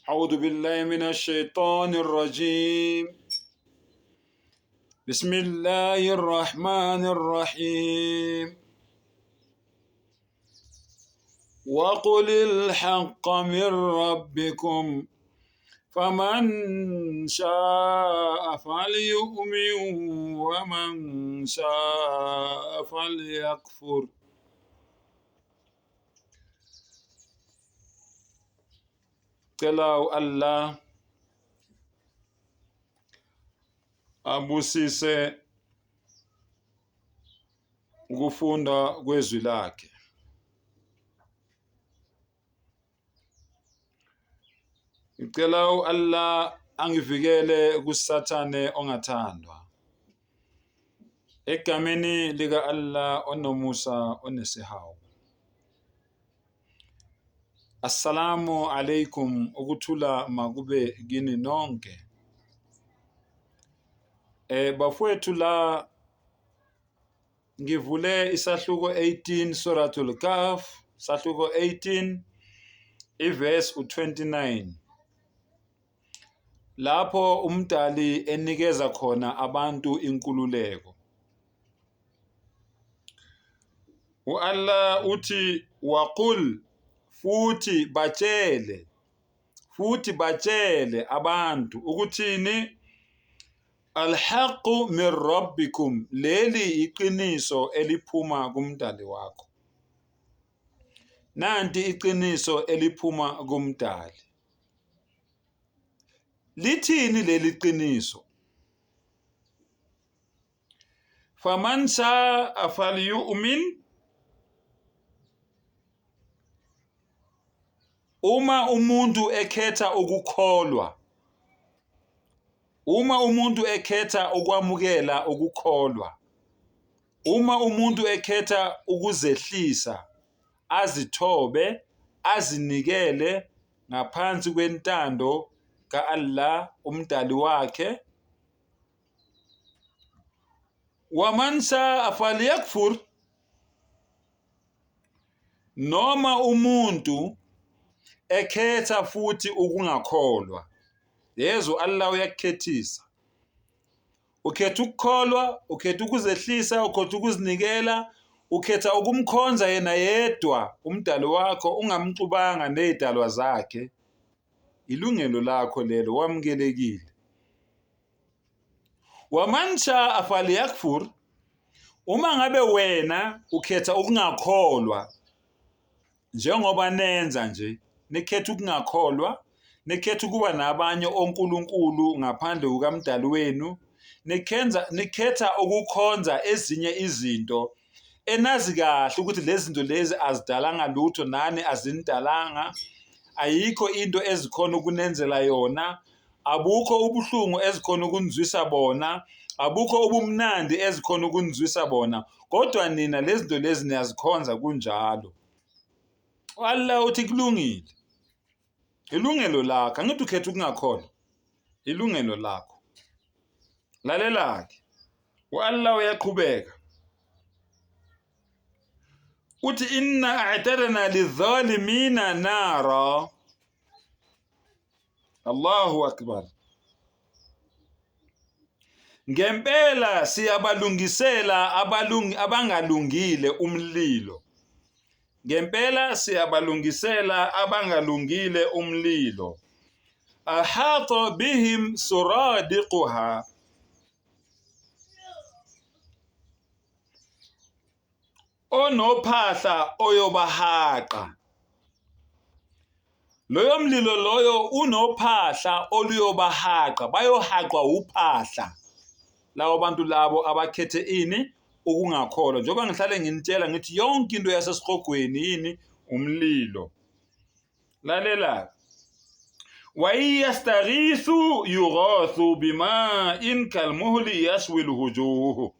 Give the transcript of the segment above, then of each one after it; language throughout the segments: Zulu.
أعوذ بالله من الشيطان الرجيم. بسم الله الرحمن الرحيم. وقل الحق من ربكم فمن شاء فليؤمن ومن شاء فليكفر. Cela Allah abusise ukufunda kwezwi lakhe. Ngicela Allah angivikele kusathane ongathandwa. Egameni lika Allah onomusa onesihawu. Assalamu alaikum, ukuthula makube kini nonke. Bafowethu la ngivule isahluko 18 suratul Kahf, sahluko 18 iverse 29. Lapho umdali enikeza khona abantu inkululeko. Allah uthi waqul, futhi batshele abantu ukuthini, alhaqu min rabbikum, leli iqiniso eliphuma kumdali wakho. Nanti iqiniso eliphuma kumdali. Lithini leli qiniso? Faman sha'a falyu'min, uma umuntu ekhetha ukukholwa, uma umuntu ekhetha ukwamukela ukukholwa, uma umuntu ekhetha ukuzehlisa, azithobe, azinikele ngaphansi kwentando ka-Allah umdali wakhe, waman sha'a falyakfur, noma umuntu ekhetha futhi ukungakholwa. Yezo Allah uyakukhethisa. Ukhetha ukukholwa, ukhetha ukuzehlisa, ukhetha ukuzinikela, ukhetha ukumkhonza yena yedwa umdali wakho, ungamxubanga nezidalwa zakhe. Ilungelo lakho lelo, wamukelekile. Waman sha'a falyakfur, uma ngabe wena ukhetha ukungakholwa, njengoba nenza nje, nikhetha ukungakholwa, nikhetha ukuba nabanye onkulunkulu ngaphandle kukamdali wenu, nikhetha ukukhonza ezinye izinto enazi kahle ukuthi lezi zinto lezi azidalanga lutho, nani azinidalanga, ayikho into ezikhona ukunenzela yona, abukho ubuhlungu ezikhona ukunizwisa bona, abukho ubumnandi ezikhona ukunizwisa bona, kodwa nina lezi zinto lezi niyazikhonza kunjalo. Allah uthi kulungile. Ilungelo lakho, angithi ukhetha ukungakholwa. Ilungelo lakho. Lalela-ke. Allah uyaqhubeka. Uthi inna a'tadna lidh-dhalimina nara. Allahu akbar. Ngempela siyabalungisela abangalungile umlilo. Ngempela siyabalungisela abangalungile umlilo. Ahata bihim suradiquha. Onophahla oyobahaqa. Loyo mlilo loyo unophahla oluyobahaqa, bayohaqwa uphahla. Lawo bantu labo abakhethe ini? Ukungakholwa. Njengoba ngihlale nginitshela ngithi yonke into yasesihogweni yini? Umlilo. Lalela. Wa yastaghithu yughathu bima'in kalmuhli yashwil wujuh.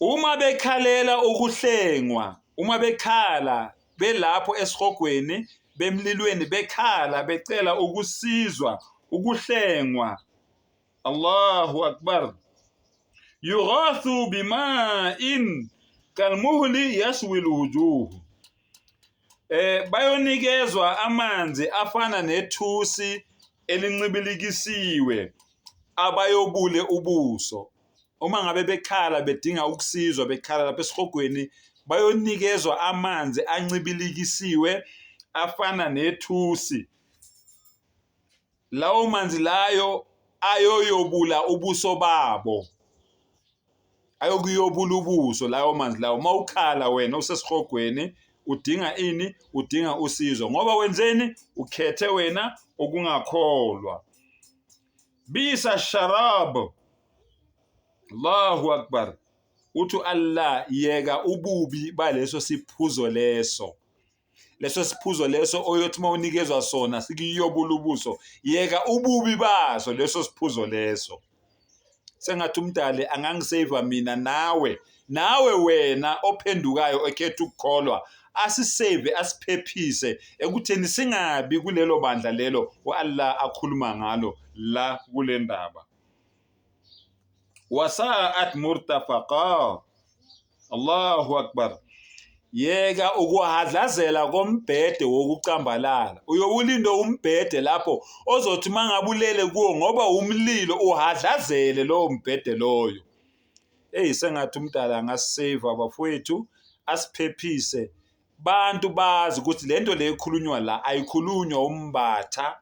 Uma bekhalela ukuhlengwa, uma bekhala belapho esihogweni bemlilweni, bekhala becela ukusizwa, ukuhlengwa. Allahu akbar. Yughathu bima'in kalmuhli yashwil wujuh. bayonikezwa amanzi afana nethusi elincibilikisiwe abayobule ubuso. Uma ngabe bekhala bedinga ukusizwa bekhala lapha esihogweni bayonikezwa amanzi ancibilikisiwe afana nethusi. Lawo manzi layo ayoyobula ubuso babo, ayokuyobula ubuso lawo manzi lawo. Mawukhala wena usesihogweni udinga ini? Udinga usizo. Ngoba wenzeni? Ukhethe wena ukungakholwa. Bisa sharab. Allahu akbar. Uthi Allah yeka ububi baleso siphuzo leso. Leso siphuzo leso oyothi mawunikezwa sona sikiyobula ubuso. Yeka ububi baso leso siphuzo leso. Sengathi umdali angangiseva mina nawe wena ophendukayo ekhetha ukukholwa. Asisave asiphephise ekutheni singabi kulelo bandla lelo uAllah akhuluma ngalo la kule ndaba. Wasa'at murtafaqa. Allahu akbar. Yeka ukuhadlazela kombhede wokucambalala. Uyobulinda umbhede lapho ozothi mangabulele kuwo ngoba umlilo uhadlazele lo mbhede loyo. Sengathi umdala angasave abafowethu asiphephise. Bantu bazi ukuthi lento le ekhulunywa la ayikhulunywa umbatha,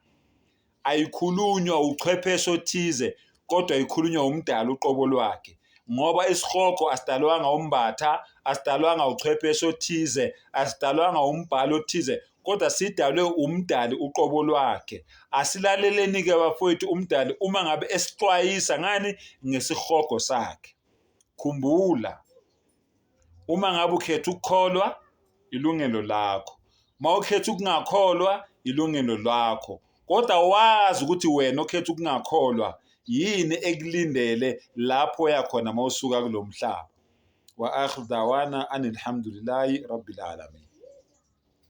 ayikhulunywa uchwepheshe othize, kodwa ikhulunywa umdala uqobo lwakhe. Ngoba isihogo asidalwanga umbatha, asidalwanga uchwepheshe othize, asidalwanga umbhalo othize, kodwa sidalwe umdali uqobo lwakhe. Asilaleleni ke bafowethu umdali uma ngabe esixwayisa ngani ngesihogo sakhe. Khumbula, uma ngabe ukhetha ukukholwa ilungelo lakho, mawukhetha ukungakholwa ilungelo lakho, kodwa wazi ukuthi wena okhetha ukungakholwa yini ekulindele lapho yakhona mawusuka kulomhlaba. Wa akhir dawana anil hamdulillahi rabbil alamin.